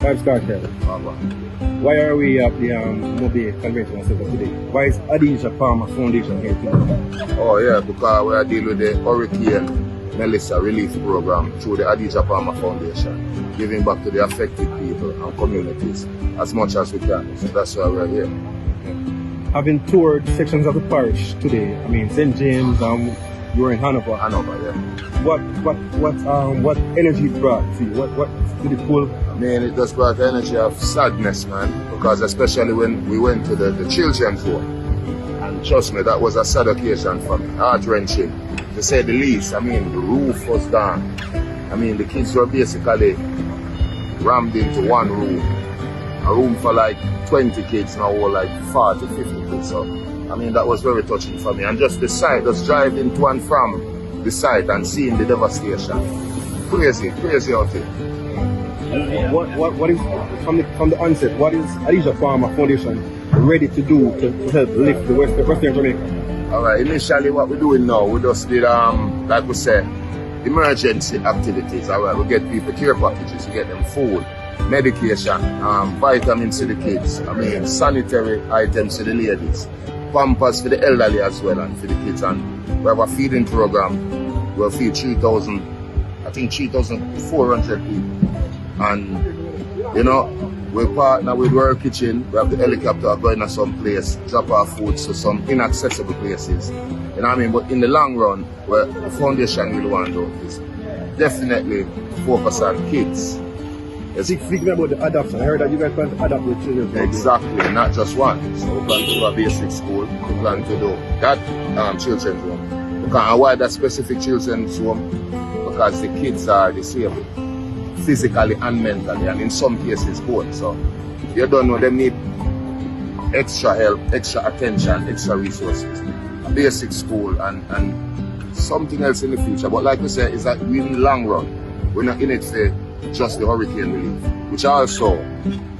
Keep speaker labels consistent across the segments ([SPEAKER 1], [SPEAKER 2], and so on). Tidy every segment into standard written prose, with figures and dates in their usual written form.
[SPEAKER 1] Vybz Kartel. Why are we at the Mobile Convention Center today? Why is Adidja Palmer Foundation here today?
[SPEAKER 2] Oh yeah, because we are dealing with the Hurricane Melissa Relief Program through the Adidja Palmer Foundation, giving back to the affected people and communities as much as we can. So that's why we're here.
[SPEAKER 1] Having toured sections of the parish today, I mean St. James, you were in Hanover.
[SPEAKER 2] Hanover, yeah.
[SPEAKER 1] What energy it brought to you? What did it pull?
[SPEAKER 2] I mean, it just brought the energy of sadness, man, because especially when we went to the children's home, and trust me, that was a sad occasion for me, heart-wrenching, to say the least. I mean, the roof was gone. I mean, the kids were basically rammed into one room. A room for like 20 kids, now or like 40, 50 kids. So, I mean, that was very touching for me. And just the sight, just driving to and from the site and seeing the devastation. Crazy out here.
[SPEAKER 1] What is, from the onset, what is Adidja Palmer Foundation ready to do to help lift the Western Jamaica?
[SPEAKER 2] Alright, initially what we're doing now, we just did, like we said, emergency activities. Alright, we get people care packages, we get them food, medication, vitamins to the kids, I mean sanitary items to the ladies, pampers for the elderly as well and for the kids, and we have a feeding program. We'll feed 3,400 people. And you know, we partner with World Kitchen. We have the helicopter going to some place, drop our food to some inaccessible places. You know what I mean? But in the long run, what the foundation really want to do is definitely focus on kids.
[SPEAKER 1] Speaking about the adoption, I heard that you guys plan to adopt the children.
[SPEAKER 2] Exactly, not just one. So we plan to do a basic school. We plan to do that children's home. And why that specific children's home? Because the kids are disabled, physically and mentally, and in some cases both. So you don't know, them need extra help, extra attention, extra resources, a basic school and something else in the future. But like we said, is that in the long run, we're not in it for just the hurricane relief, which also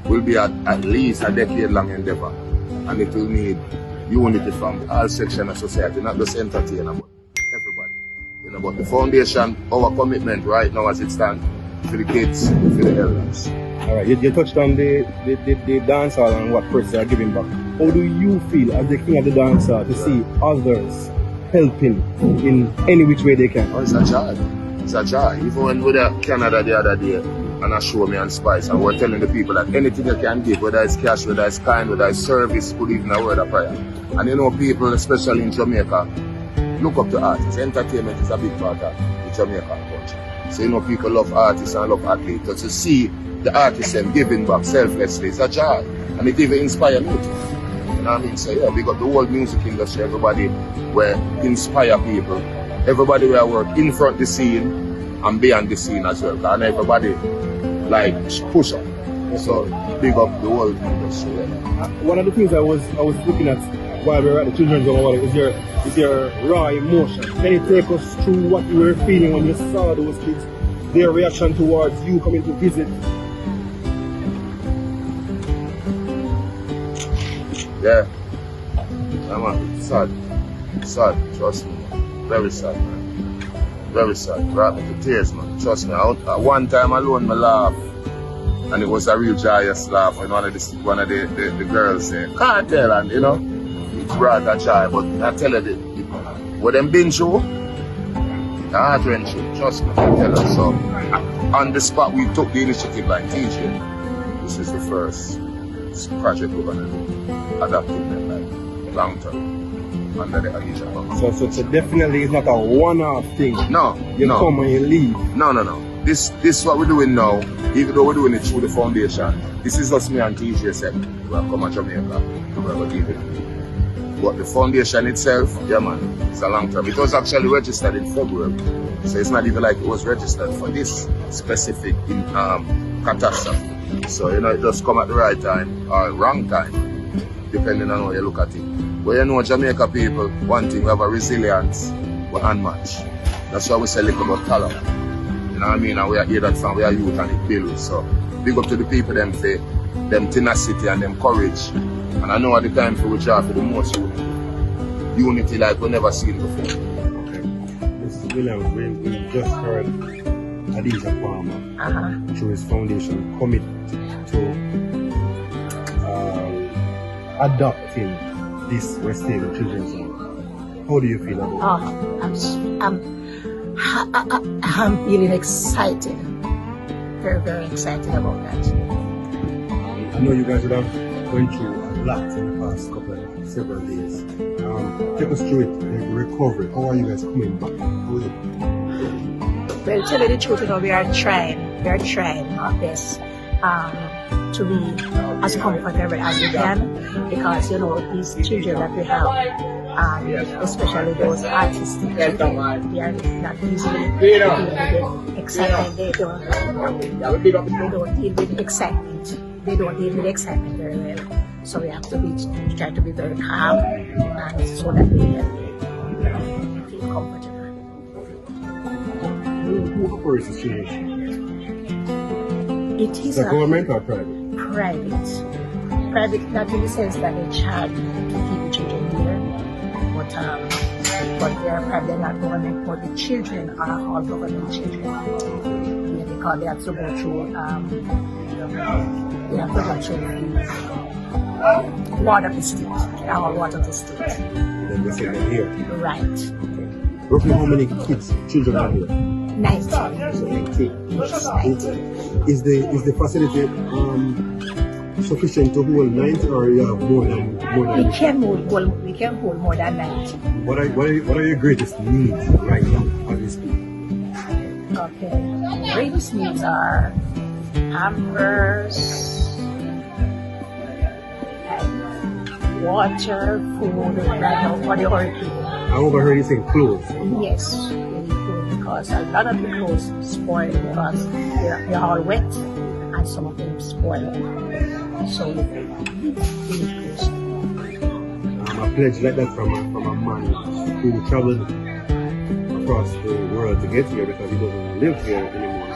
[SPEAKER 2] will be at least a decade-long endeavor, and it will need unity from all sections of society, not just entertainers, but everybody. You know, but the foundation, our commitment right now as it stands, for the kids, for the elders.
[SPEAKER 1] Alright, you touched on the dancehall and what persons are giving back. How do you feel as the king of the dancehall to see others helping in any which way they can?
[SPEAKER 2] Oh, it's a joy. It's a joy. Even when we were in Canada the other day, and I show me and Spice, and we're telling the people that anything you can give, whether it's cash, whether it's kind, whether it's service, could even a word of prayer. And you know, people, especially in Jamaica, look up to artists. Entertainment is a big part of the Jamaican culture. So you know, people love artists and love athletes. So to see the artists and giving back selflessly is a joy. And it even inspires me too. You know what I mean? So yeah, we got the whole music industry, everybody will inspire people. Everybody will work in front of the scene and behind the scene as well. And everybody like push up. So big up the whole industry. Yeah.
[SPEAKER 1] One of the things I was looking at while we were at the children's home is your raw emotion. Can you take us through what you were feeling when you saw those kids, their reaction towards you coming to visit?
[SPEAKER 2] Yeah. Man, sad, trust me. Very sad, man. Very sad. Brought me to tears, man. Trust me. One time alone, I laughed. And it was a real joyous laugh when one of the girls said, Kartel, and you know, it brought a joy. But I tell you, what them been through, heart-wrenching. Trust me, I tell you. So, on the spot, we took the initiative like TJ. This is the first project we're going to do. Adapting them like long-term. Under the Adidja Palmer.
[SPEAKER 1] So definitely it's not a one-off thing.
[SPEAKER 2] No.
[SPEAKER 1] You come and you leave.
[SPEAKER 2] No. This is what we're doing now, even though we're doing it through the foundation. This is just me and TJ said. We have come to Jamaica. We have to give it. But the foundation itself, yeah man, it's a long term. It was actually registered in February. So it's not even like it was registered for this specific catastrophe. So you know, it just come at the right time or wrong time, depending on how you look at it. But you know, Jamaica people, one thing, we have a resilience, we're unmatched. That's why we say little about Karla. You know what I mean? And we are here that from, we are youth and it builds. So big up to the people, them faith, them tenacity and them courage. And I know at the time for we try for the most unity. Unity like we never seen before.
[SPEAKER 1] Okay. This is Leeann. We just heard Adidja Palmer through his foundation commit to adopting this West Haven Children's Home. How do you feel about it?
[SPEAKER 3] I'm feeling excited. Very, very excited about that.
[SPEAKER 1] I know you guys would have went through a lot in the past several days. Take us through it, the recovery. How are you guys coming back? How is it?
[SPEAKER 3] Well, tell you the truth, we are trying our best to be as comfortable as we can, because these children that we have, especially those artistic children, they are not easily excited. They don't deal with excitement. They don't deal with excitement very well. So we have to try to be very calm, and so that they can feel comfortable.
[SPEAKER 1] Who operates this children?
[SPEAKER 3] It is
[SPEAKER 1] the government or private?
[SPEAKER 3] Private, not in the sense that they charge to keep the children here, but they are private, not government, but the children are all government children. Yeah, because they have to go through water of the state, our water of the state.
[SPEAKER 1] Then we send them here.
[SPEAKER 3] Right.
[SPEAKER 1] Roughly how many children are here?
[SPEAKER 3] 19.
[SPEAKER 1] 19.
[SPEAKER 3] Yes, 19.
[SPEAKER 1] Is the facility sufficient to hold 90, or you have more than?
[SPEAKER 3] We can hold more than 90.
[SPEAKER 1] What are your greatest needs right now as we speak?
[SPEAKER 3] Okay. Greatest needs are pampers, water, food, right now for the hurricane.
[SPEAKER 1] I overheard you saying clothes.
[SPEAKER 3] Yes, we need food, because a lot of the clothes spoil because they're all wet, and some of them spoil. So we need clothes.
[SPEAKER 1] A pledge like that from a man who traveled across the world to get here because he doesn't live here anymore.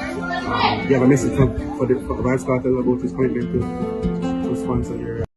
[SPEAKER 1] Do you have a message for Vybz Kartel about his commitment to sponsor your